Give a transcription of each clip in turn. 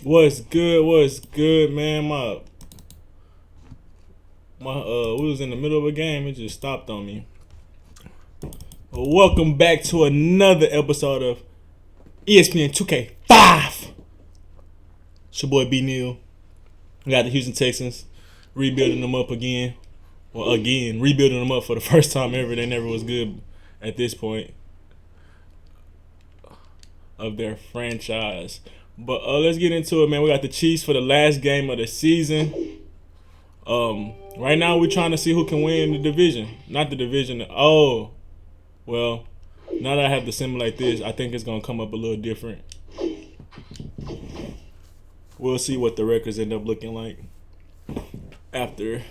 What's good? What's good, man? We was in the middle of a game. It just stopped on me. Well, welcome back to another episode of ESPN 2k5. It's your boy B Neal. We got the Houston Texans rebuilding them up again. Well, again, rebuilding them up for the first time ever. They never was good at this point of their franchise. But let's get into it, man. We got the Chiefs for the last game of the season. Right now we're trying to see who can win the division. Not the division. Oh, well, now that I have to simulate this, I think it's gonna come up a little different. We'll see what the records end up looking like after,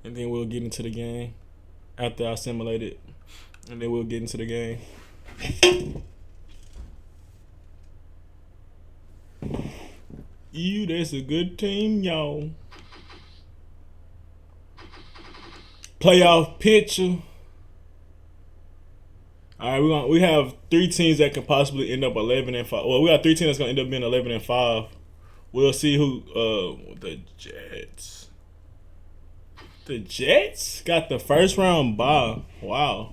and then we'll get into the game after I simulate it, and then we'll get into the game. That's a good team, y'all. Playoff picture. All right, we have three teams that can possibly end up 11-5. Well, we got three teams that's gonna end up being 11-5. We'll see who. The Jets. The Jets got the first round bye. Wow.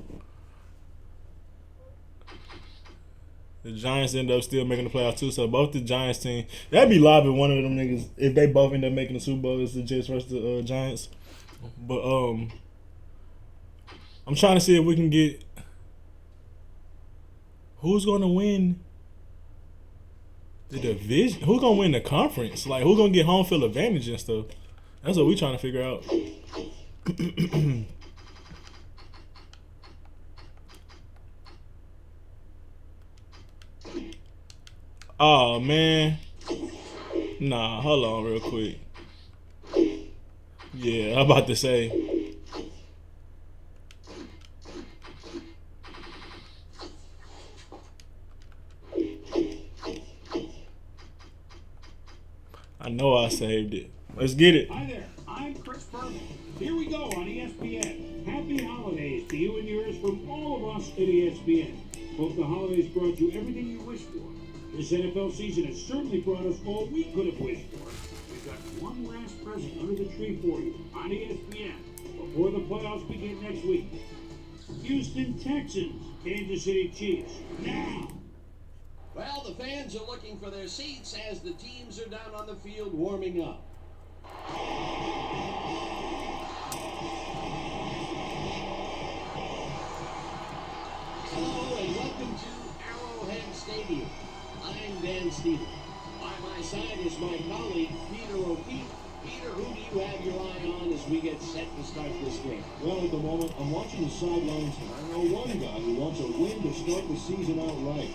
The Giants end up still making the playoffs too. So both the Giants team, that'd be live if one of them niggas, if they both end up making the Super Bowl, it's the Jets versus the Giants. But I'm trying to see if we can get who's gonna win the division. Who's gonna win the conference? Like who's gonna get home field advantage and stuff? That's what we trying to figure out. Oh man. Nah, hold on real quick. Yeah, I'm about to say. I know I saved it. Let's get it. Hi there, I'm Chris Berman. Here we go on ESPN. Happy holidays to you and yours from all of us at ESPN. Hope the holidays brought you everything you wished for. This NFL season has certainly brought us all we could have wished for. We've got one last present under the tree for you on ESPN before the playoffs begin next week. Houston Texans, Kansas City Chiefs. Now! Well, the fans are looking for their seats as the teams are down on the field warming up. Hello and welcome to Arrowhead Stadium. I'm Dan Stevens. By my side is my colleague, Peter O'Keefe. Peter, who do you have your eye on as we get set to start this game? Well, at the moment, I'm watching the sidelines, and I know one guy who wants a win to start the season out right.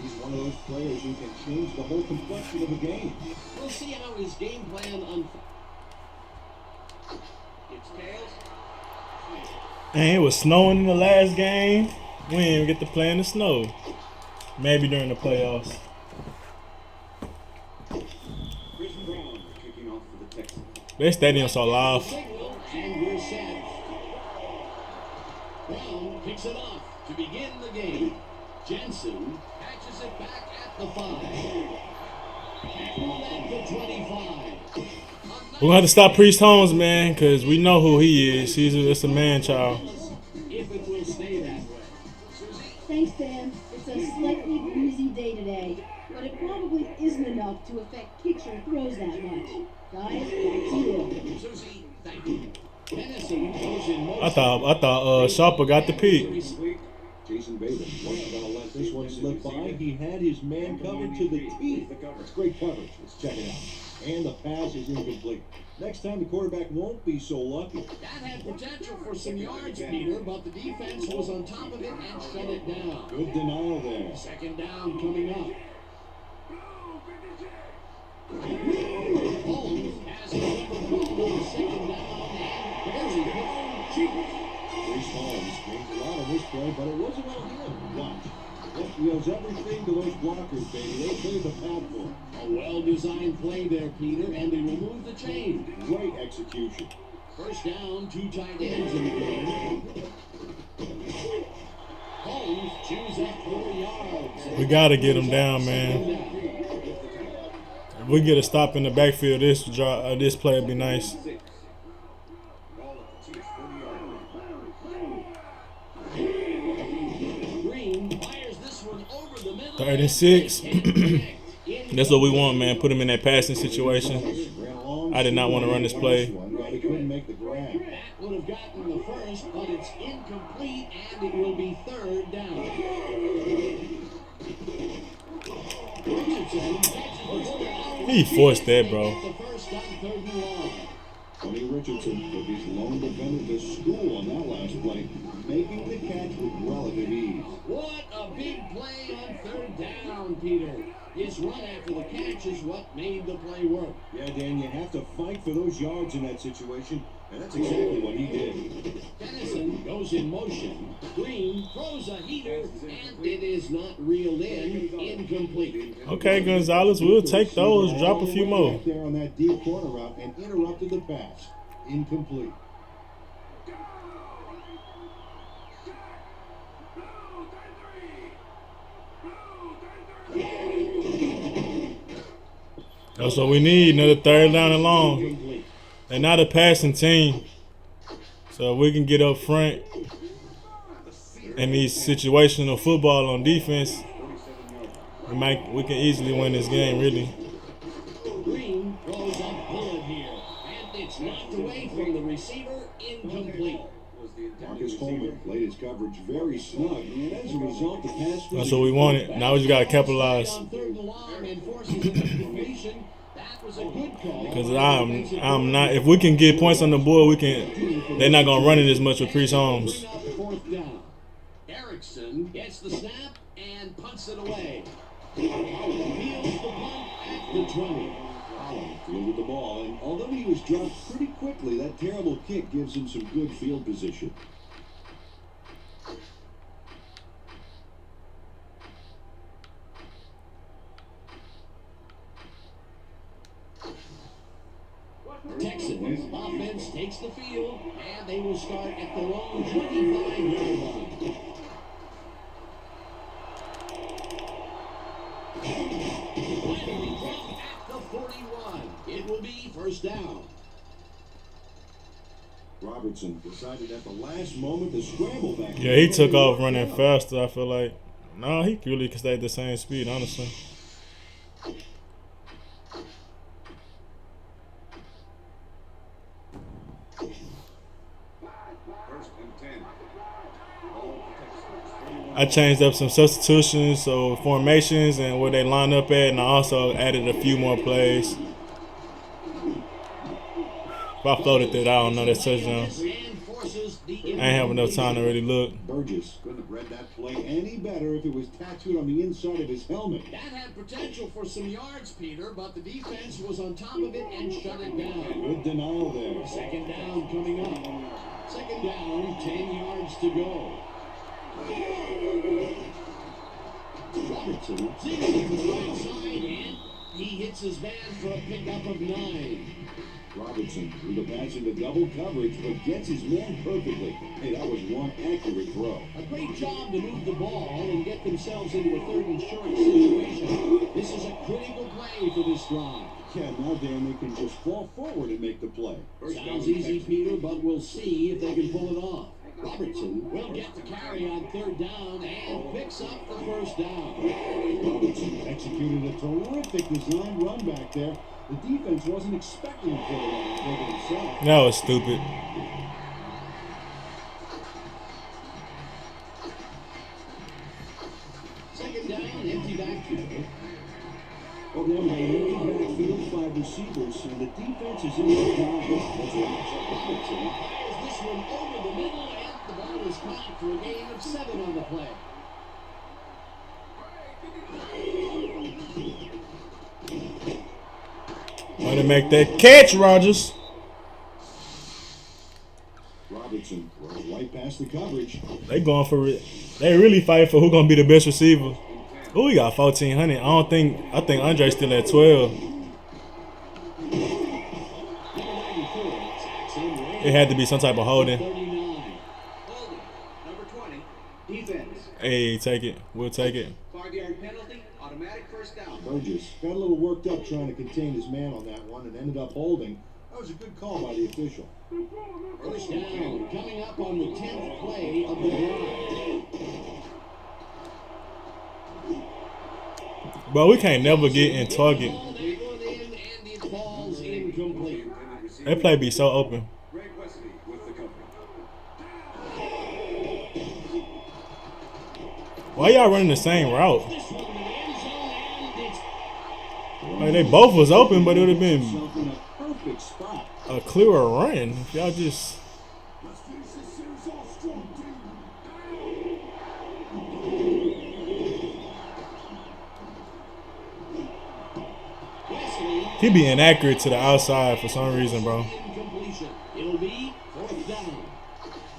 He's one of those players who can change the whole complexion of a game. We'll see how his game plan unfolds. It's tails. Man, it was snowing in the last game. We didn't even get to play in the snow. Maybe during the playoffs. Their stadium's so loud. And we're set. Brown picks it off to begin the game. Jensen patches it back at the 5. At the 25. We're gonna have to stop Priest Holmes, man, because we know who he is. He's just a man child. If it will stay that way. Thanks, Dan. It's a slightly breezy day today, but it probably isn't enough to affect kicks or throws that much. Guys, back to you. Susie, thank you. Tennessee goes in motion. I thought Sharper got the pick. Jason Bateman wasn't going to let this one slip by. He had his man covered to the teeth. It's great coverage. Let's check it out. And the pass is incomplete. Next time the quarterback won't be so lucky. That had potential for some yards, Peter, but the defense was on top of it and shut it down. Good denial there. Second down coming up. Holmes has a number 12 on second down and very good cheap. Priest Holmes made a lot of this play, but it wasn't all him. Watch. He owes everything to those blockers, baby. They cleared the path for him. A well-designed play there, Peter, and they removed the chain. Great execution. First down, 2 tight ends in the game. Holmes chews up 4 yards. We gotta get him down, man. we get a stop in the backfield, this play would be nice. Green fires this one over the middle. 36. That's what we want, man. Put him in that passing situation. I did not want to run this play. That would have gotten the first, but it's incomplete, and it will be third down. He forced that, bro. The first on third and long. Tony Richardson took his lone defender to school on that last play, making the catch with relative ease. What a big play on third down, Peter. His run after the catch is what made the play work. Yeah, Dan, you have to fight for those yards in that situation, and that's exactly what he did. Dennison goes in motion. Green throws a heater, and it is not reeled in. Incomplete. Okay, Gonzalez, we'll take those. Drop a few more. Back there on that deep corner route and interrupted the pass. Incomplete. That's what we need. Another third down and long. They're not a passing team, so we can get up front in these situational football on defense. We can easily win this game, really. Green throws a bullet here, and it's knocked away from the receiver. Incomplete. Marcus Coleman played his coverage very snug, and as a result, the pass. That's what we wanted. Now we just gotta capitalize. On third and long and forces an incompletion. That was a good call. Because I'm not. If we can get points on the board, we can. They're not gonna run it as much with Priest Holmes. Fourth down. Erickson gets the snap and punts it away. Fields the punt at the 20. Allen fielded the ball, and although he was dropped pretty quickly, that terrible kick gives him some good field position. Texans offense takes the field, and they will start at their own 25-yard line. Finally dropped at the 41. It will be first down. Robertson decided at the last moment to scramble back. Yeah, he took off running faster. I feel like. No, he really could stay at the same speed, honestly. I changed up some substitutions, so formations and where they line up at, and I also added a few more plays. If I floated that, I don't know that touchdown. I ain't have enough time to really look. Burgess couldn't have read that play any better if it was tattooed on the inside of his helmet. That had potential for some yards, Peter, but the defense was on top of it and shut it down. Good denial there. Second down coming up. Second down, 10 yards to go. Robertson zigs to the right side, and he hits his man for a pickup of 9. Robinson threw the pass into double coverage, but gets his man perfectly. Hey, that was one accurate throw. A great job to move the ball and get themselves into a third and short situation. This is a critical play for this drive. Yeah, now Dan, they can just fall forward and make the play. Sounds easy, Peter, but we'll see if they can pull it off. Robertson will get the carry on third down and picks up the first down. Robinson executed a terrific design run back there. The defense wasn't expecting to pull it off and take it himself. That was stupid. Second down, empty backfield. Well, then they empty backfield, 5 receivers, and the defense is in the ground. Robertson fires this one over the middle, and the ball is caught for a gain of 7 on the play. Want to make that catch, Rodgers. Robinson throws right past the coverage. They going for it. They really fighting for who's gonna be the best receiver. Oh, we got 1,400. I think Andre's still at 12. It had to be some type of holding. Number 20, defense. Hey, take it. We'll take it. 5-yard penalty, automatic first first down. Burgess got a little worked up trying to contain his man on that one and ended up holding. That was a good call by the official. First down, coming up on the 10th play of the drive. Bro, we can't never get in target. They run in and it falls incomplete. That play be so open. Why y'all running the same route? This one in the end zone, and it's Like they both was open, but it would have been Himself in a perfect spot. a clearer run if y'all just. Wesley. He be inaccurate to the outside for some reason, bro. Incompletion. It'll be fourth down.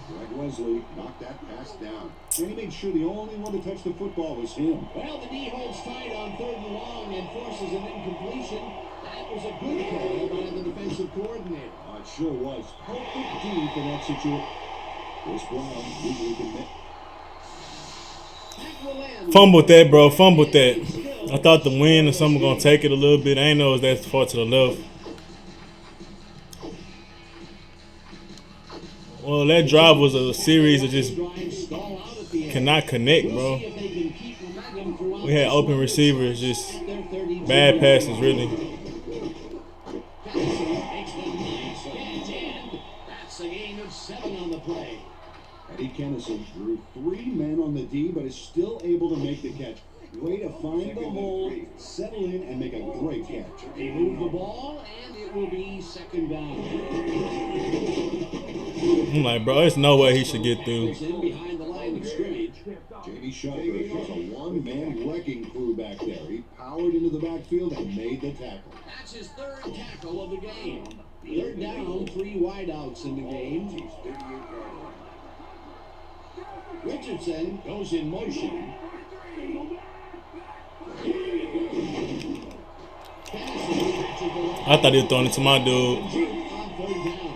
Greg Wesley knocked that pass down. And he made sure the only one to touch the football was him. Well, the D holds tight on 3rd and long and forces an incompletion. That was a good call by the defensive coordinator. It sure was. Perfect D for that situation. Chris Brown usually can make. That will end. Fumbled that, bro. Fumbled that. I thought the wind or something gonna take it a little bit. I ain't know it was that far to the left. Well, that drive was a series of just Drive stall out at the end. cannot connect, We'll bro. see if they can keep momentum throughout We had the open season. receivers, just At their 32 bad passes, really. Patterson makes the nice catch, and that's a gain of 7 on the play. Eddie Kennison drew 3 men on the D, but is still able to make the catch. Way to find the hole, settle in, and make a great catch. They move the ball, and it will be 2nd down. I'm like, bro, there's no way he should get through. Goes in behind the line of scrimmage. Jamie Shepard was a one-man wrecking crew back there. He powered into the backfield and made the tackle. That's his 3rd tackle of the game. 3rd down, 3 wideouts in the game. Richardson goes in motion. I thought he was throwing it to my dude. On 3rd down.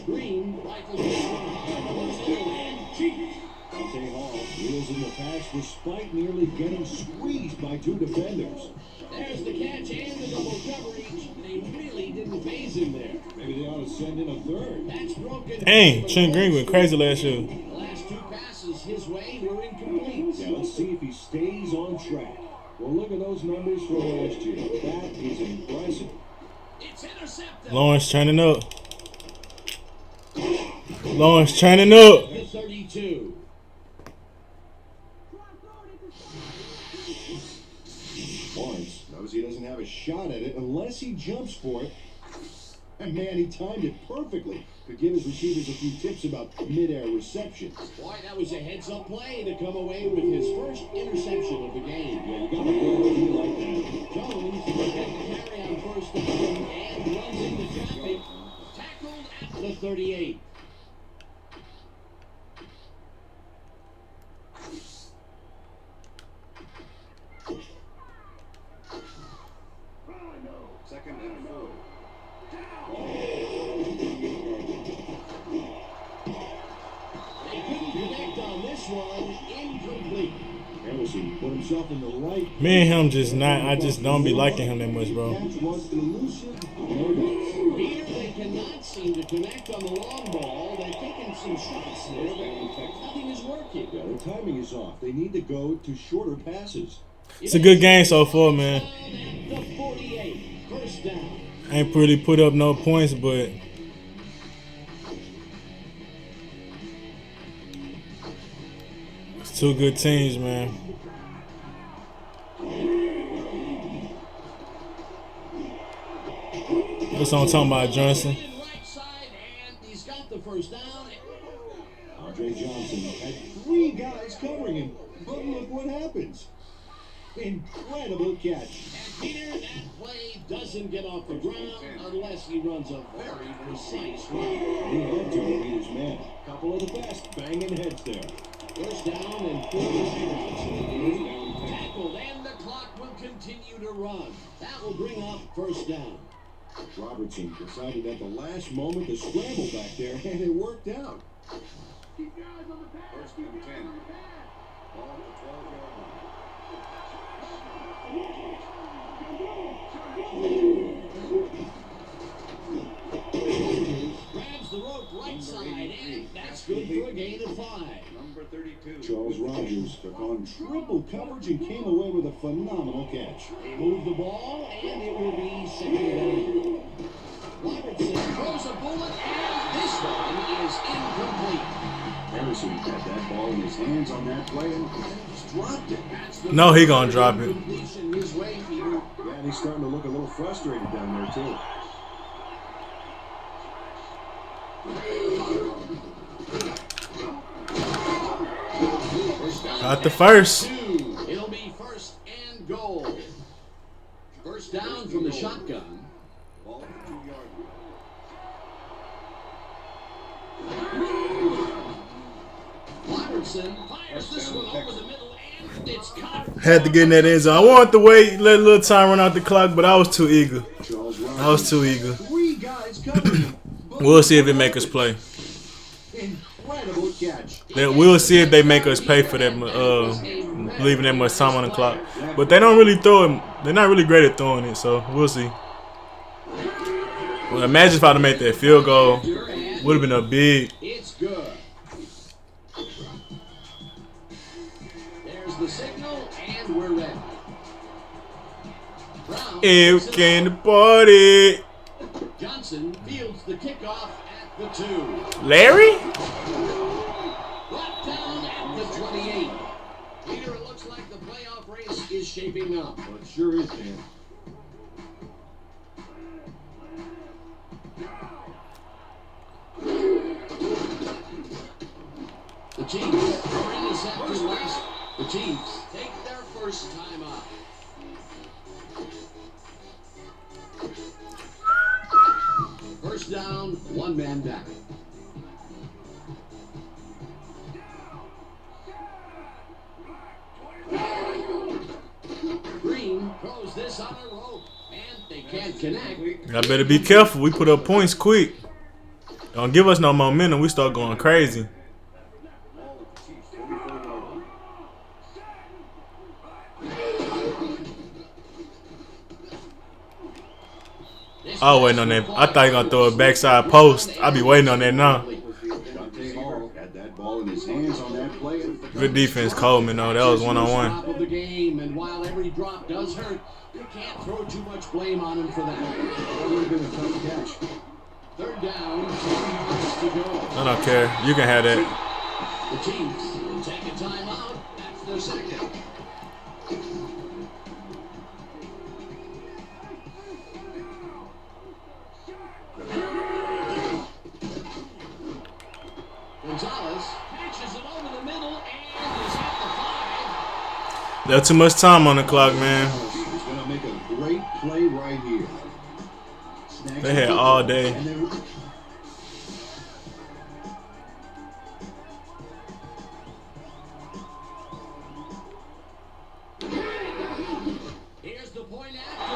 Green rifles this one hard over his middle and cheats. Dante Hall wheels in the pass despite nearly getting squeezed by 2 defenders. There's the catch and the double coverage. They really didn't phase him there. Maybe they ought to send in a third. That's broken. Dang, Trent Green went crazy last year. The last 2 passes his way were incomplete. Now let's see if he stays on track. Well, look at those numbers from last year. That is impressive. It's intercepted. Lawrence turning up. Lawrence turning up. The 32. Lawrence knows he doesn't have a shot at it unless he jumps for it. And man, he timed it perfectly. Could give his receivers a few tips about mid-air reception. Boy, that was a heads-up play to come away with his first interception of the game. Yeah, you got to feel like that. Jones gets the carry on 1st down and runs into traffic. Tackled at the 38. Second and 4. They couldn't connect on this one. Incomplete. Harrison put himself in the right. Me and him just not. I just don't be liking him that much, bro. Catch was elusive, no doubt. Peter, they cannot seem to connect on the long ball. They're taking some shots there, but nothing is working. Yeah, their timing is off. They need to go to shorter passes. It's a good game so far, man. Down at the 48. First down. Ain't really put up no points, but it's 2 good teams, man. That's what I'm talking about, Johnson. Right side, and he's got the first down. Andre Johnson had 3 guys covering him. But look what happens. Incredible catch. And Peter, that play doesn't get off the ground unless he runs a very precise run. He had to beat his man. Couple of the best banging heads there. First down and 4 wideouts in the game. Tackled, and the clock will continue to run. That will bring up first down. Robertson decided at the last moment to scramble back there, and it worked out. First and 10. Ball at the 12-yard line. Grabs the rope right side, and that's good for a gain of 5. Number 32. Charles Rogers took on triple coverage and came away with a phenomenal catch. They move the ball, and it will be second down. Robertson throws a bullet, and this one is incomplete. Harrison had that ball in his hands on that play and just dropped it. No, he gonna drop it. His way, Peter. Yeah, and he's starting to look a little frustrated down there, too. Got the first. It'll be first and goal. First down from the shotgun. Ball at the 2-yard line. Robertson fires this one over the middle, and it's caught. Had to get in that end zone. I wanted to wait, let a little time run out the clock, but I was too eager. Charles Rogers. I was too eager. 3 guys covering. We'll see if it make us play. Incredible catch. We'll see if they make us pay for that, leaving that much time on the clock. But they don't really throw it. They're not really great at throwing it, so we'll see. Well, imagine if I'd have made that field goal. Would have been a big. It's good. There's the signal, and we're ready. Brown If can the party. Johnson fields the kickoff at the 2. Larry? Brought down at the 28. Peter, it looks like the playoff race is shaping up. Well, it sure is, Dan. The Chiefs are in this after last. The Chiefs take their first time out. First down, 1 man down. Green throws this on a rope, and they can't connect. I better be careful. We put up points quick. Don't give us no momentum. We start going crazy. I was waiting on that. I thought he gonna throw a backside post. I be waiting on that now. Had that ball in his hands on that play. Good defense, Coleman. Though that was 1-on-1. Top of the game, and while every drop does hurt, you can't throw too much blame on him for that. That would have been a tough catch. Third down, 2 yards to go. I don't care. You can have that. The Chiefs will take a timeout. That's their second. Gonzalez patches it over the middle and is at the 5. There's too much time on the clock, man. He's going to make a great play right here. They had all day. Here's the point after,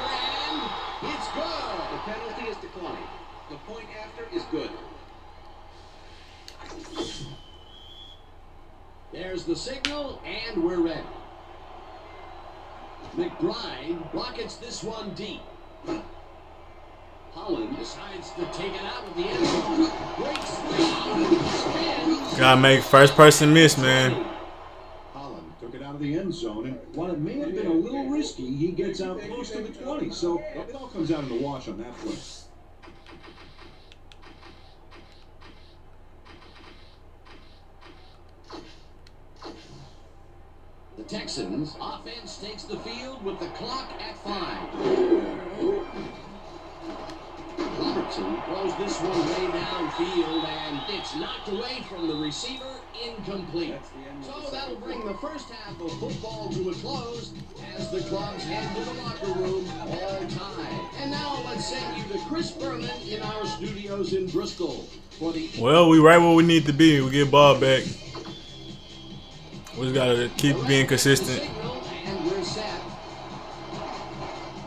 and it's good. The penalty is declined. The point after is good. There's the signal, and we're ready. McBride rockets this one deep. Holland decides to take it out of the end zone. Breaks free. Spins. Gotta make first person miss, man. Holland took it out of the end zone, and while it may have been a little risky, he gets out close to the 20. So it all comes out in the wash on that play. The Texans offense takes the field with the clock at 5. Robertson throws this one way downfield, and it's knocked away from the receiver, incomplete. So that'll bring the first half of football to a close as the clubs head to the locker room all tied. And now let's send you to Chris Berman in our studios in Bristol for the. Well, we right where we need to be. We get ball back. We just gotta keep being consistent. And we're set.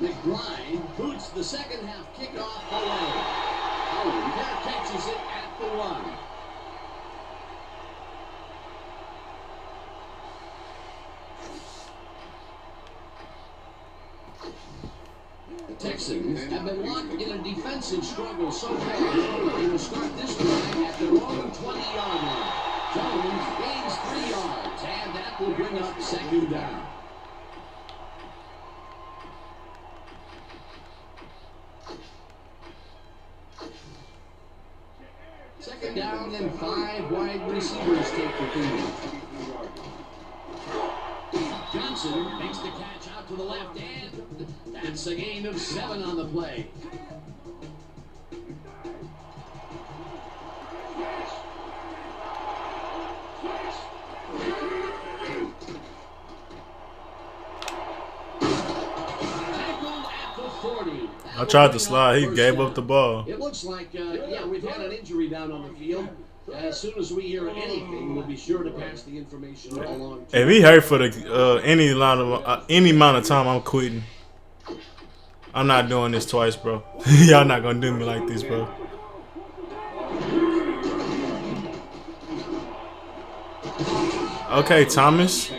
McBride boots the second half kickoff 1. The Texans have been locked in a defensive struggle so far. They will start this drive at their own 20-yard line. Jones gains 3 yards, and that will bring up 2nd down. Second down, and 5 wide receivers take the field. Johnson makes the catch out to the left, and that's a gain of 7 on the play. Tackled at the 40. I tried to slide. He gave up the ball. It looks like, we've had an injury down on the field. As soon as we hear anything, we'll be sure to pass the information along. If he hurt for the any amount of time, I'm quitting. I'm not doing this twice, bro. Y'all not gonna do me like this, bro. Okay, Thomas.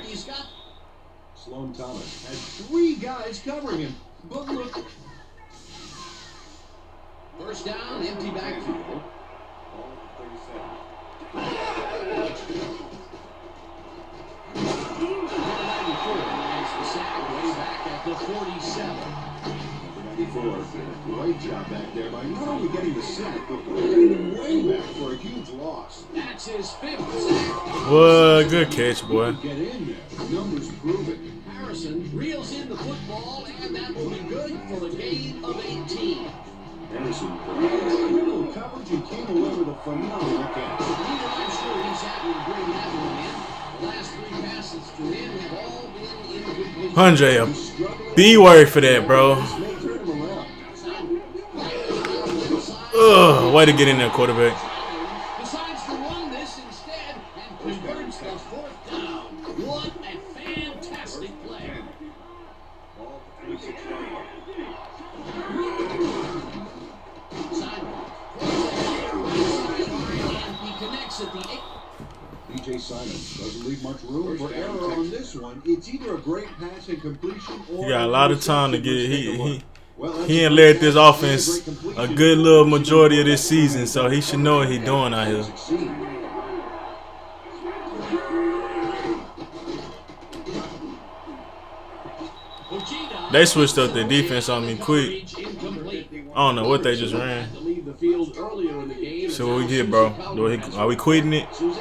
Sloan Thomas has 3 guys covering him. But look. First down, empty backfield. Way back at the 47. Great job back there by not only getting the sack, but getting him way back for a huge loss. That's his 5th sack. What good catch, boy. Get in there. Numbers prove it. Harrison reels in the football, and that will be good for a gain of 18. Harrison provided little coverage and came away with a phenomenal catch. I'm sure he's happy to bring that one in. The last 3 passes to him have all been incomplete. Andre, be worried for that, bro. Ugh, way to get in there, quarterback. Decides to run this instead and converts the 4th down. What a fantastic play. And he connects at the 8. B.J. Simon doesn't leave much room for error on this one. It's either a great pass and completion or... He got a lot of time to get he ain't led this offense a good little majority of this season, so he should know what he's doing out here. They switched up their defense on me quick. I don't know what they just ran. So what we get, bro? Are we quitting it? Thank you,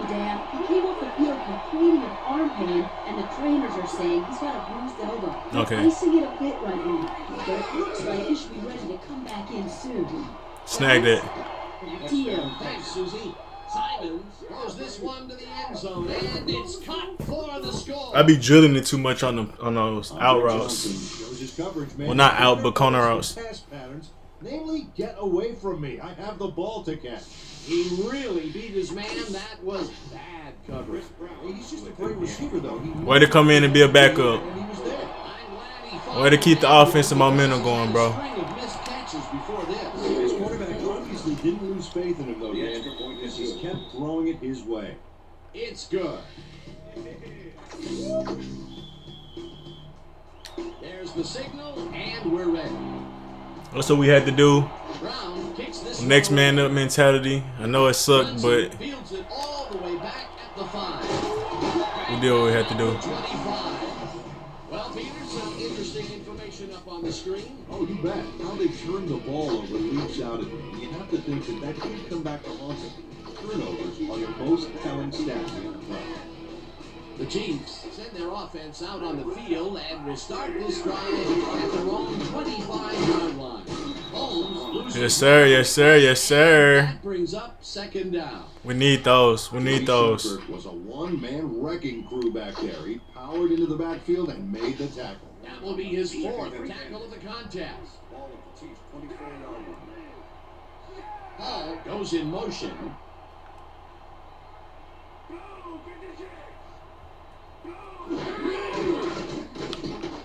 Dad. He came off the field complaining of arm pain, and the trainers are saying he's got a bruised elbow. Okay. Icing it a bit right now, but it looks like he should be ready to come back in soon. Snag that. Deal. Thanks, Susie. Simons throws this one to the end zone, and it's caught for the score. I be drilling it too much on those out routes. Well, not out, but corner routes. Namely, get away from me. I have the ball to catch. He really beat his man. That was bad coverage. He's just a great receiver, though. Way to come in and be a backup. And he was there. Way to keep the offensive momentum going, bro. His quarterback obviously didn't lose faith in him, though, because he's kept throwing it his way. It's good. There's the signal, and we're ready. That's what we had to do. Brown kicks this Next man up mentality. I know it sucked, but fields it all the way back at the 5. we did what we had to do. 25. Well, Peter, some interesting information up on the screen. Oh, you bet. How they turn the ball over leaps out at me. You have to think that could come back to haunt them. Turnovers are the most telling stats in the play. The Chiefs send their offense out on the field and will start this drive at their own 25-yard line. Holmes Yes, sir. Yes, sir. Yes, sir. That brings up 2nd down. We need those. We need those. Kirk was a one-man wrecking crew back there. He powered into the backfield and made the tackle. That will be his 4th tackle of the contest. Hall goes in motion.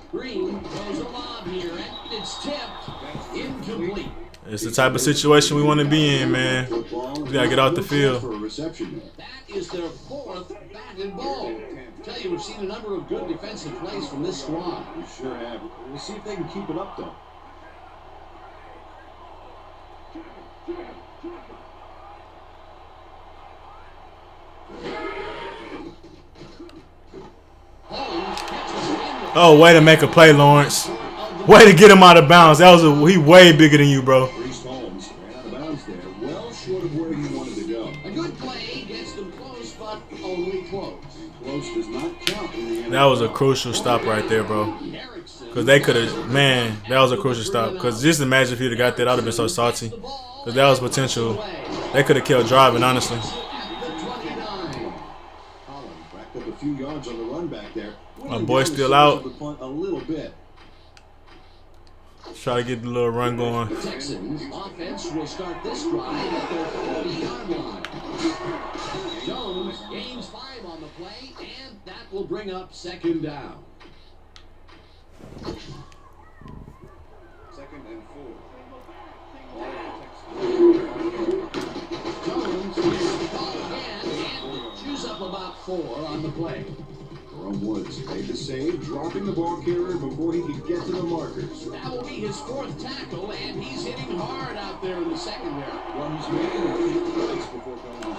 Green throws a lob here, and it's tipped. Incomplete. It's the type of situation we want to be in, man. We gotta get off the field. That is their fourth bat and ball. Tell you, we've seen a number of good defensive plays from this squad. We sure have. We'll see if they can keep it up, though. Oh, way to make a play, Lawrence. Way to get him out of bounds. He way bigger than you, bro. Reese Holmes ran out of bounds there, well short of where he wanted to go. A good play gets them close, but only close. Close does not count in the NFL. That was a crucial stop right there, bro. Because they could have, man, that was a crucial stop. Because just imagine if you'd have got that, I would have been so salty. Because that was potential. They could have killed driving, honestly. Holland racked up a few yards on the run back there. My boy's still out. A little bit. Try to get the little run going. The Texans offense will start this drive at their 40-yard line. Jones gains 5 on the play, and that will bring up second down. Second and 4. Jones gets the ball again and chews up about 4 on the play. Jerome Woods made the save, dropping the ball carrier before he could get to the markers. That will be his 4th tackle, and he's hitting hard out there in the secondary. Well, he's making a few plays before going to the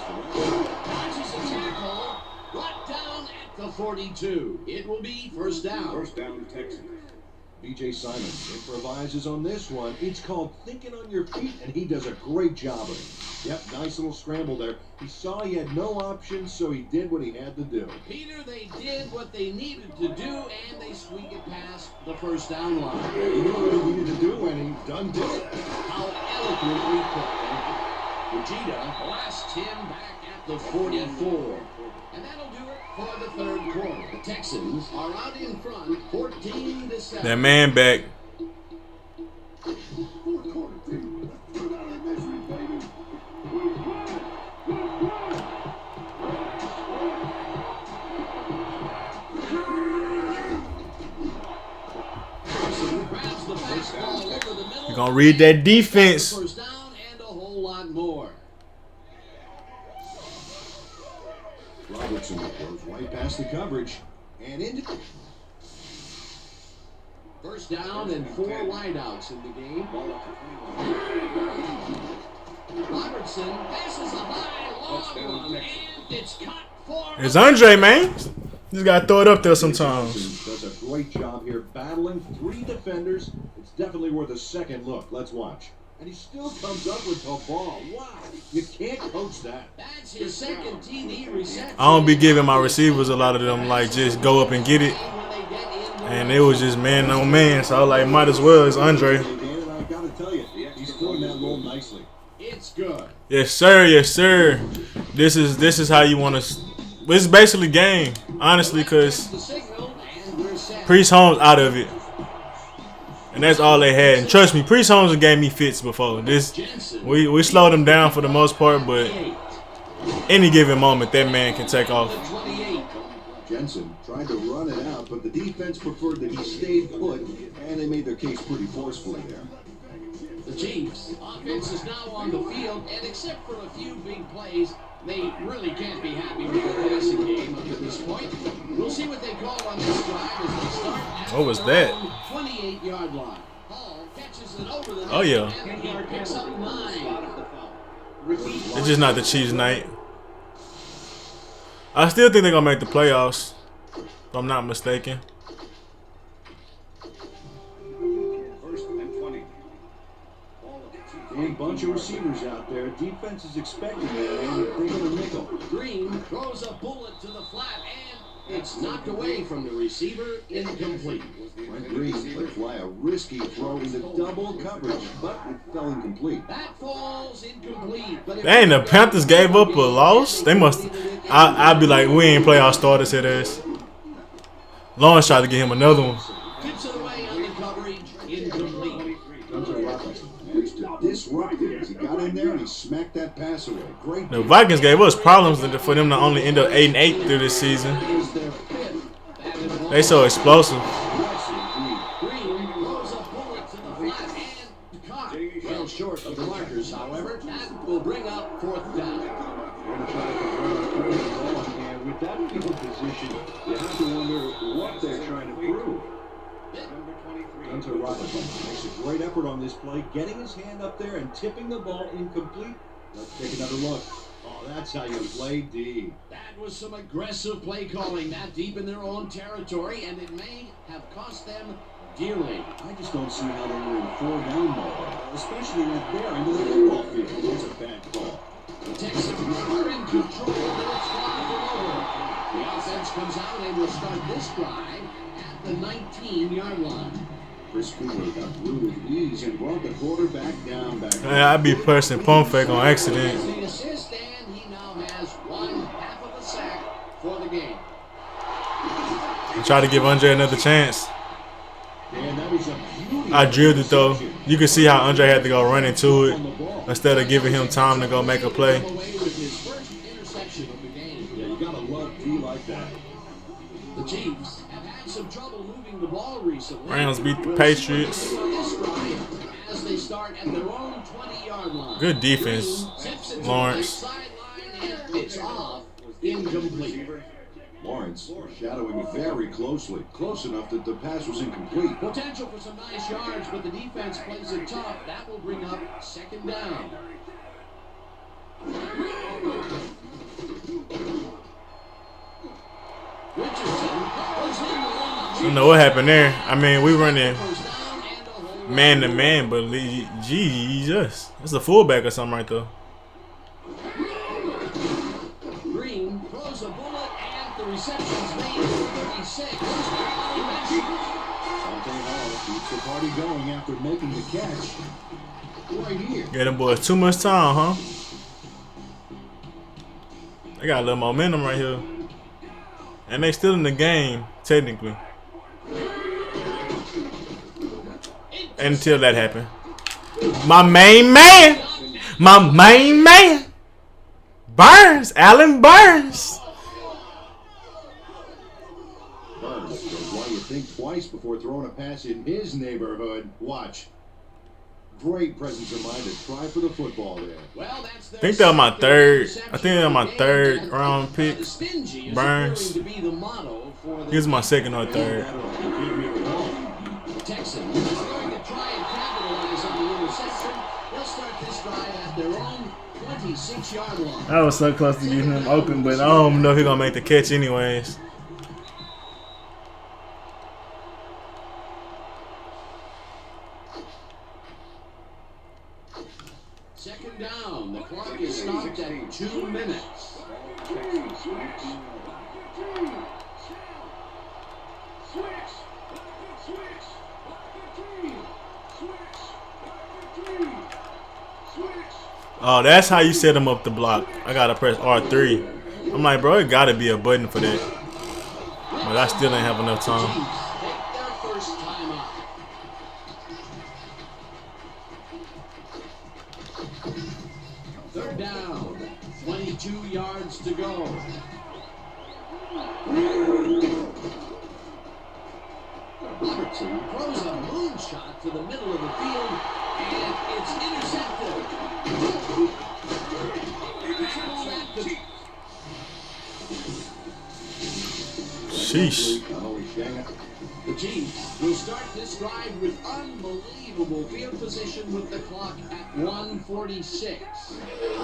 Catches a tackle, brought down at the 42. It will be first down. First down, Texans. B.J. Simons improvises on this one. It's called thinking on your feet, and he does a great job of it. Yep, nice little scramble there. He saw he had no options, so he did what he had to do. Peter, they did what they needed to do, and they squeak it past the first down line. He knew what he needed to do, and he done did it. How eloquently put. Vegeta blasts him back at the 44. And that'll do it for the third quarter. The Texans are out in front, 14-7. That man back. You're gonna read that defense. First down and a whole lot more. Robertson goes right past the coverage and into. First down and 4 wideouts in the game. Robertson passes a high long one, and it's caught for. It's Andre, man. Just gotta throw it up there sometimes. Does a great job here battling 3 defenders. It's definitely worth a second look. Let's watch. And he still comes up with the ball. Wow, you can't coach that. That's his second TD reception. I don't be giving my receivers a lot of them, like, just go up and get it. And it was just man on man, so I was like, might as well. It's Andre. And I gotta tell you, he's throwing that role nicely. It's good. Yes, sir. Yes, sir. This is how you want to. It's basically game, honestly, because Priest Holmes out of it. And that's all they had. And trust me, Priest Holmes gave me fits before. We slowed him down for the most part, but any given moment, that man can take off. Jensen tried to run it out, but the defense preferred that he stayed put, and they made their case pretty forcefully there. The Chiefs' offense is now on the field, and except for a few big plays, they really can't be happy with their passing game up to this point. We'll see what they call on this drive as they start at What was that? 28-yard line. Hall catches it over the Oh, yeah. and he picks up 9. It's just not the Chiefs' night. I still think they're gonna make the playoffs, if I'm not mistaken. First and 20. A bunch of receivers out there. Defense is expecting it, and they're going to nickel. Green throws a bullet to the flat, and it's knocked away from the receiver, incomplete. Brent Green let fly a risky throw into double coverage, but it fell incomplete. That falls incomplete. But Dang, the Panthers gave up a loss. They must. I'd be like, we ain't play our starters at us. Lawrence tried to get him another one. Tips it away on the coverage, incomplete. Managed to disrupt it as he got in there and he smacked that pass away. Great. The Vikings gave us problems for them to only end up 8-8 through this season. They so explosive. Green throws a bullet to the flat and caught. Well short They're going to try to convert on third and long, and with that field position, you have to wonder what they're trying to prove. Hunter Robinson makes a great effort on this play, getting his hand up there and tipping the ball incomplete. Let's take another look. Oh, that's how you play D. That was some aggressive play calling that deep in their own territory, and it may have cost them dearly. I just don't see how they were in 4-down mode, especially with their end of the football field. That's a bad call. The Texans are in control, and it's flying over. The offense comes out and will start this drive at the 19-yard line. Chris Cooper got through with ease and brought the quarterback down back. Yeah, I be pressing pump fake on accident. The assist, and he now has 1/2 of a sack for the game. I try to give Andre another chance. And that was a beauty. I drilled it though. You can see how Andre had to go run into it instead of giving him time to go make a play. Away with his first interception of the game. Yeah, you gotta love D like that. The Chiefs have had some trouble moving the ball recently. Rams beat the Patriots. This drive as they start at their own 20-yard line. Good defense, Lawrence. Sideline, and it's off. Incomplete. Lawrence shadowing very closely, close enough that the pass was incomplete. Potential for some nice yards, but the defense plays it tough. That will bring up 2nd down. Richardson was in the I don't know what happened there. I mean, we running man to man, but Jesus, it's a fullback or something right there. Green throws a bullet, and the reception's made for 36. Dante Hall keeps the party going after making the catch. Right here. Yeah, them boys too much time, huh? They got a little momentum right here. And they still in the game, technically. Until that happened. My main man! Burns! Allen Burns! Burns knows why you think twice before throwing a pass in his neighborhood. Watch. Great presence of mind to try for the football there. Well, that's I think that was my third. I think that was my third round pick. Burns. Here's my second or third. Texans is going to try and capitalize on the interception. They'll start this drive at their own 26-yard line. I was so close to getting him open, but I don't know if he's gonna make the catch anyways. Second down. The clock is stopped at 2 minutes. Oh, that's how you set him up to block. I gotta press R3. I'm like, bro, it gotta be a button for that. But I still ain't have enough time. Take their first time out. Third down. 22 yards to go. Robertson throws a moonshot to the middle of the field, and it's intercepted. Sheesh. The Chiefs will start this drive with unbelievable field position with the clock at 1:46.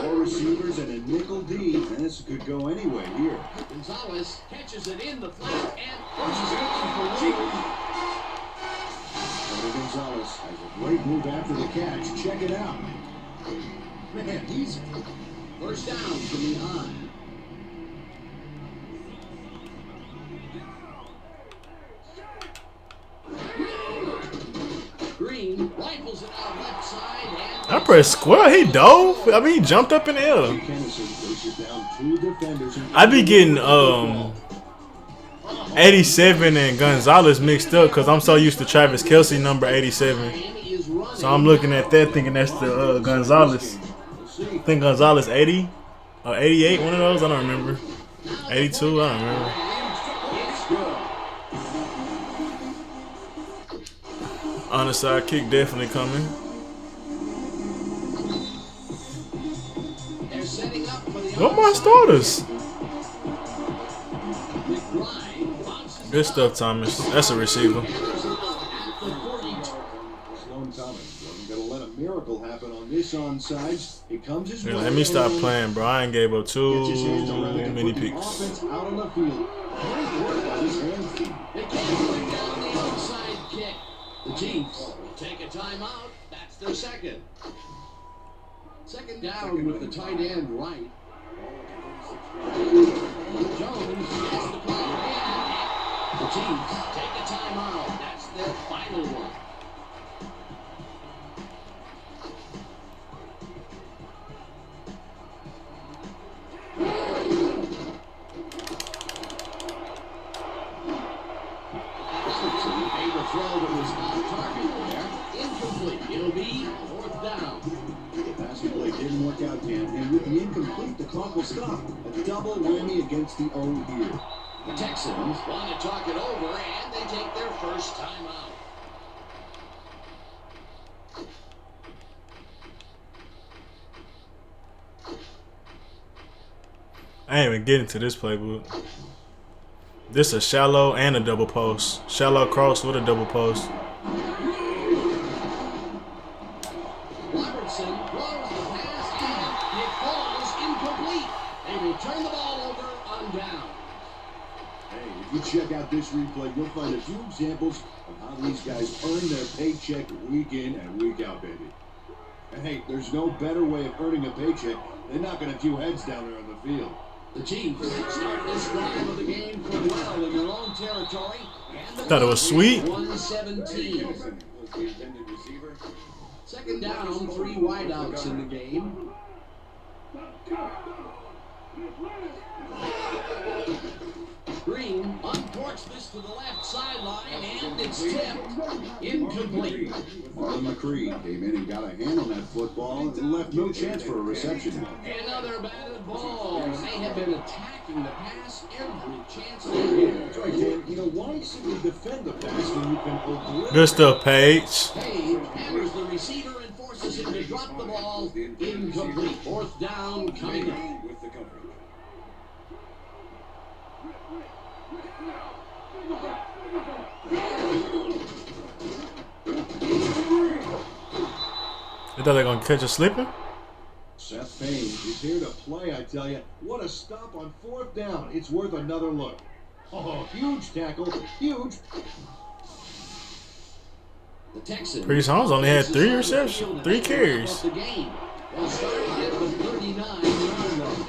4 receivers and a nickel D. This could go anyway here. Gonzalez catches it in the flat and forces it in for Chiefs. Tony Gonzalez has a great move after the catch. Check it out. Man, he's First down from behind. Green rifles it out left side and I pressed square. He dove. I mean, he jumped up in the air. Kennison places down 2 defenders. I be getting 87 and Gonzalez mixed up because I'm so used to Travis Kelce number 87. So I'm looking at that thinking that's the Gonzalez. I think Gonzalez 80 or 88, one of those. I don't remember. 82, I don't remember. Onside kick definitely coming. They're setting up for the What my starters? Good stuff, Thomas. That's a receiver. Sloan Thomas wasn't going to let a miracle happen on this onside. It comes his way. Let me stop playing, bro. I ain't gave up too Gets his hands around it and many put the picks. offense out on the field. Great work by this hands team. They can't bring down the onside kick. The Chiefs will take a timeout. That's their second. Second down with the tight end right. Jones has the play. The Chiefs take a timeout. That's their final one. Made a throw that was off target there. Incomplete. It'll be fourth down. The passing play didn't work out, Dan, and with the incomplete, the clock will stop. A double whammy against the O here. The Texans want to talk it over, and they take their first timeout. I ain't even getting to this playbook. This is a shallow and a double post. Shallow cross with a double post. Robertson throws the pass, and it falls incomplete. They will turn the ball over on down. Hey, if you check out this replay, you'll find a few examples of how these guys earn their paycheck week in and week out, baby. And hey, there's no better way of earning a paycheck than knocking a few heads down there on the field. The Chiefs start this drive of the game from well in their own territory. And the Thought it was sweet. 117. Was the intended receiver. Second down, 3 wideouts in the game. Green uncorks this to the left sideline, and it's tipped. Incomplete. Marlon McCree came in and got a hand on that football and left no chance for a reception. Another batted ball. They have been attacking the pass every chance they get. That's right, Dan. You know, why simply defend the pass when you can obliterate? Good stuff, Paige. Page hammers the receiver and forces him to drop the ball. Incomplete. Fourth down coming up. With the coverage. You thought they were gonna catch us slipping? Seth Payne is here to play, I tell you. What a stop on fourth down. It's worth another look. Oh, huge tackle. Huge. The Texans. Priest Holmes only had 3 receptions, 3 carries. The game. They'll start it with 39 yard line.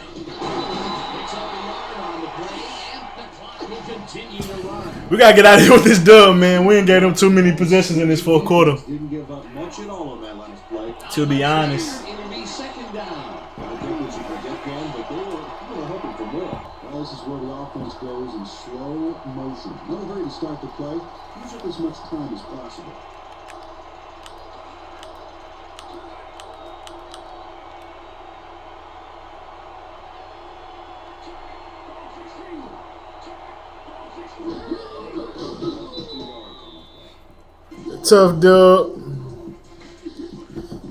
Picks up a yard on the play, and the clock will continue to run. We gotta get out of here with this dub, man. We ain't gave them too many possessions in this fourth quarter. Didn't give up much at all on that last play. To be honest. It'll be second down. I think what you can get, Dan, but they were hoping for more. Well, this is where the offense goes in slow motion. No hurry to start the play. Use up as much time as possible. Tough dub.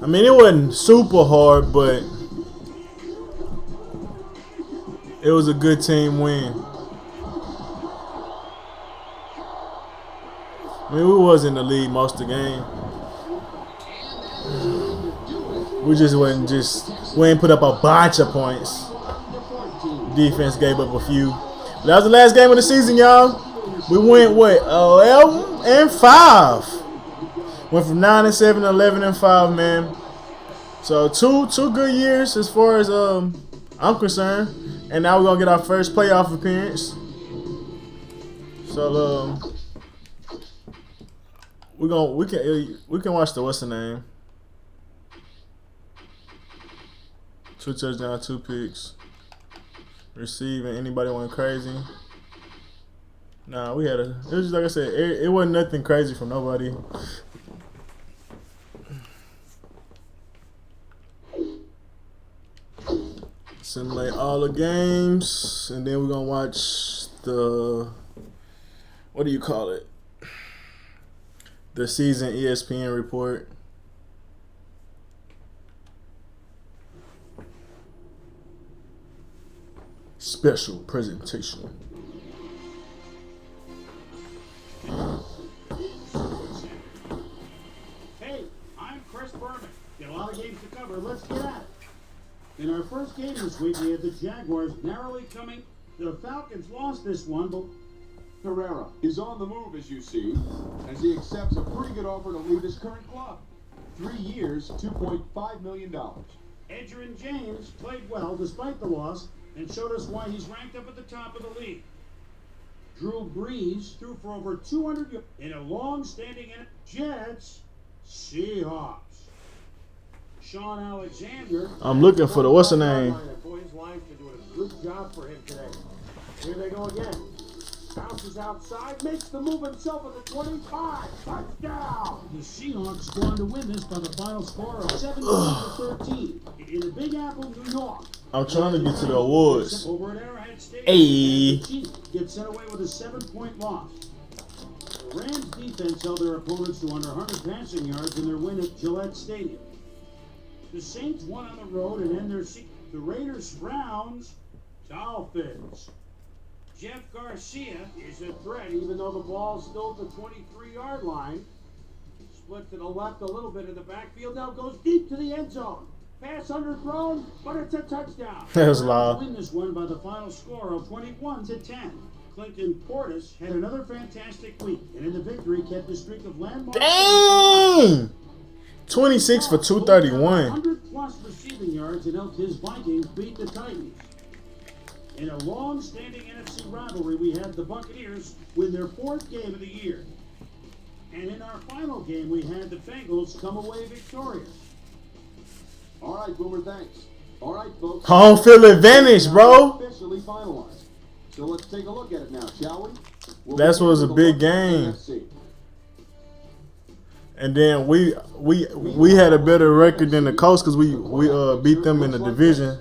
I mean, it wasn't super hard, but it was a good team win. I mean, we was in the lead most of the game. We just we ain't put up a bunch of points. Defense gave up a few. But that was the last game of the season, y'all. We went, 11-5. Went from 9-7 to 11-5, man. So two good years as far as I'm concerned. And now we're gonna get our first playoff appearance. So we can watch the what's the name? 2 touchdowns, 2 picks. Receiving, anybody went crazy? Nah, it was just like I said, it wasn't nothing crazy from nobody. Simulate all the games, and then we're gonna watch the, what do you call it? The season ESPN report. Special presentation. Hey, I'm Chris Berman. Got a lot of games to cover. Let's get at it. In our first game this week, we had the Jaguars narrowly coming. The Falcons lost this one, but Herrera is on the move, as you see, as he accepts a pretty good offer to leave his current club. 3 years, $2.5 million. Edgerrin James played well despite the loss and showed us why he's ranked up at the top of the league. Drew Brees threw for over 200 yards in a long-standing Jets Seahawks. Sean Alexander. I'm looking for the what's the name? Boys Lions are doing a good job for him today. Here they go again. Bounces outside, makes the move himself at the 25. Touchdown! The Seahawks go on to win this by the final score of 17-13 in the Big Apple, New York. I'm trying to get to the awards. Over at Arrowhead Stadium, Hey. the Chiefs get sent away with a 7-point loss. The Rams defense held their opponents to under 100 passing yards in their win at Gillette Stadium. The Saints won on the road and end their season. The Raiders, Browns, Dolphins. Jeff Garcia is a threat, even though the ball's still at the 23-yard line. Split to the left a little bit in the backfield. Now goes deep to the end zone. Pass underthrown, but it's a touchdown. That was loud. Win this one by the final score of 21-10. Clinton Portis had another fantastic week, and in the victory kept the streak of landmarks. Dang! 26 for 231. 100-plus receiving yards and helped his Vikings beat the Titans. In a long-standing NFC rivalry, we had the Buccaneers win their 4th game of the year. And in our final game, we had the Bengals come away victorious. All right, Boomer, thanks. All right, folks. Home field advantage, bro. Officially finalized. So let's take a look at it now, shall we? That was a big game. And then we had a better record than the Colts because we beat them in the division.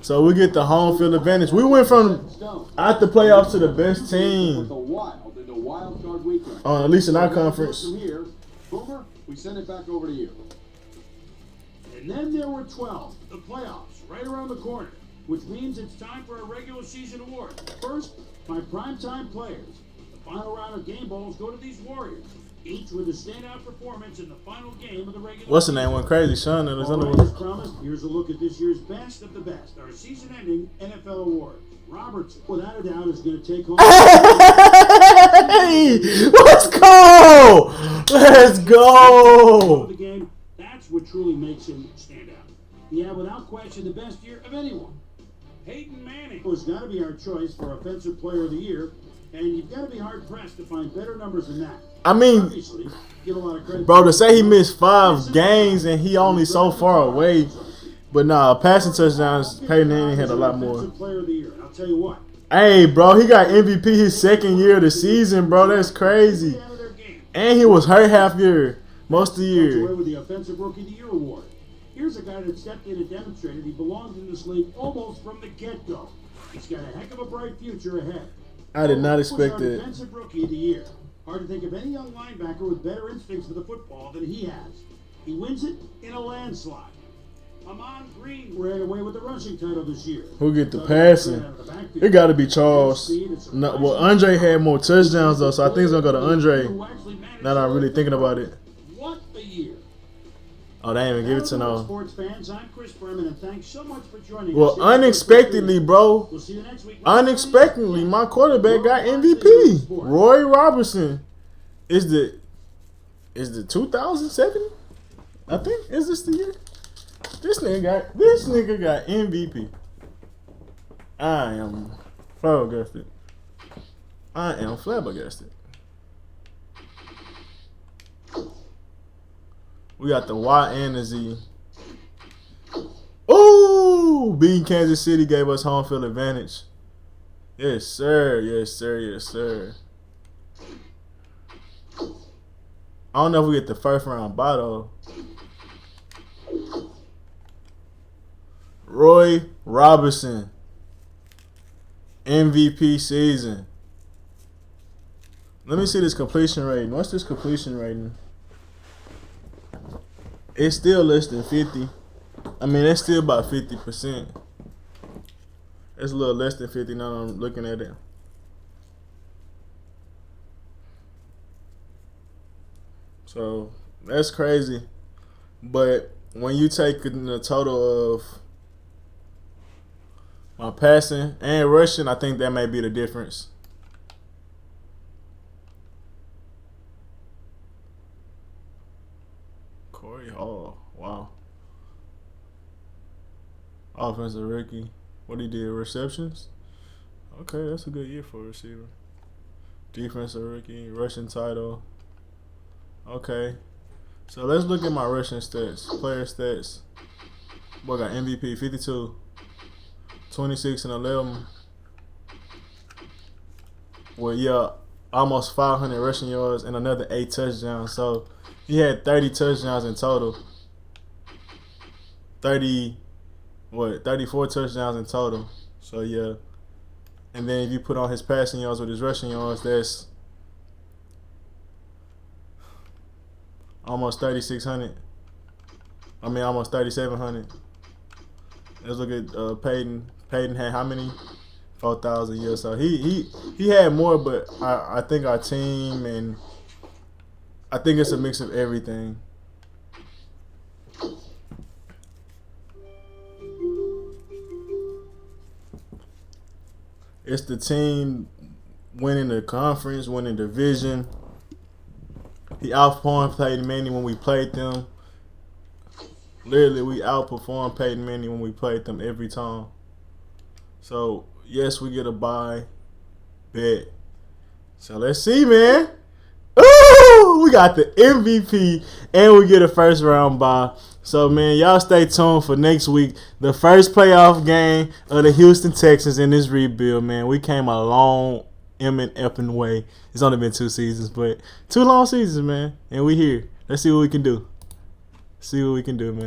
So we get the home field advantage. We went from out the playoffs to the best team. At least in our conference. Boomer, we send it back over to you. And then there were 12, the playoffs, right around the corner, which means it's time for a regular season award. First, my primetime players. The final round of game balls go to these Warriors, each with a standout performance in the final game of the regular What's the season. name? Went crazy, son. And there's All other right, one. as promised, here's a look at this year's best of the best, our season-ending NFL awards. Roberts, without a doubt, is going to take home. Hey, let's go! Let's go! The game, that's what truly makes him stand out. Yeah, without question, the best year of anyone. Peyton Manning has got to be our choice for Offensive Player of the Year, and you've got to be hard-pressed to find better numbers than that. I mean, Obviously, give a lot of credit. bro, to say he missed 5 games and he only so far away. But nah, passing touchdowns, Peyton Manning had a lot more. Offensive Player of the Year, and I'll tell you what. Hey, bro, he got MVP his 2nd year of the season, bro. That's crazy. And he was hurt half year, most of the year. With the Offensive Rookie of the Year award. Here's a guy that stepped in and demonstrated he belongs in this league almost from the get-go. He's got a heck of a bright future ahead. I did not expect that. that. Defensive Rookie of the Year. Hard to think of any young linebacker with better instincts for the football than he has. He wins it in a landslide. Amon Green ran away with the rushing title this year. Who get the passing? It got to be Charles. No, well, Andre had more touchdowns, though, so I think it's going to go to Andre. Now that I'm really thinking about it. What a year. Oh, they didn't even give it to no. Sports fans, I'm Chris Berman, and thanks so much for joining us. Well, unexpectedly, bro. We'll see you next week. Unexpectedly, my quarterback got MVP. Roy Robertson is the 2007. I think is this the year? This nigga got MVP. I am flabbergasted. We got the Y and the Z. Ooh, beating Kansas City gave us home field advantage. Yes, sir. Yes, sir. Yes, sir. I don't know if we get the first round bye though. Roy Robertson, MVP season. Let me see this completion rating. What's this completion rating? It's still less than 50. I mean, it's still about 50%. It's a little less than 50 now. I'm looking at it. So that's crazy. But when you take the total of my passing and rushing, I think that may be the difference. Corey Hall, wow. Offensive rookie. What he did, receptions? Okay, that's a good year for a receiver. Defensive rookie, rushing title. Okay. So let's look at my rushing stats, player stats. Boy got MVP 52, 26 and 11. Well, yeah, almost 500 rushing yards and another 8 touchdowns. So he had 30 touchdowns in total. 34 touchdowns in total. So yeah. And then if you put on his passing yards with his rushing yards, that's almost 3,600. I mean, almost 3,700. Let's look at Peyton. Peyton had how many? 4,000 years. So he had more, but I think our team and I think it's a mix of everything. It's the team winning the conference, winning the division. He outperformed Peyton Manning when we played them. Literally, we outperformed Peyton Manning when we played them every time. So, yes, we get a bye. Bet. So, let's see, man. Ooh, we got the MVP and we get a first round bye. So, man, y'all stay tuned for next week. The first playoff game of the Houston Texans in this rebuild, man. We came a long effing way. It's only been 2 seasons, but 2 long seasons, man. And we here. Let's see what we can do. See what we can do, man.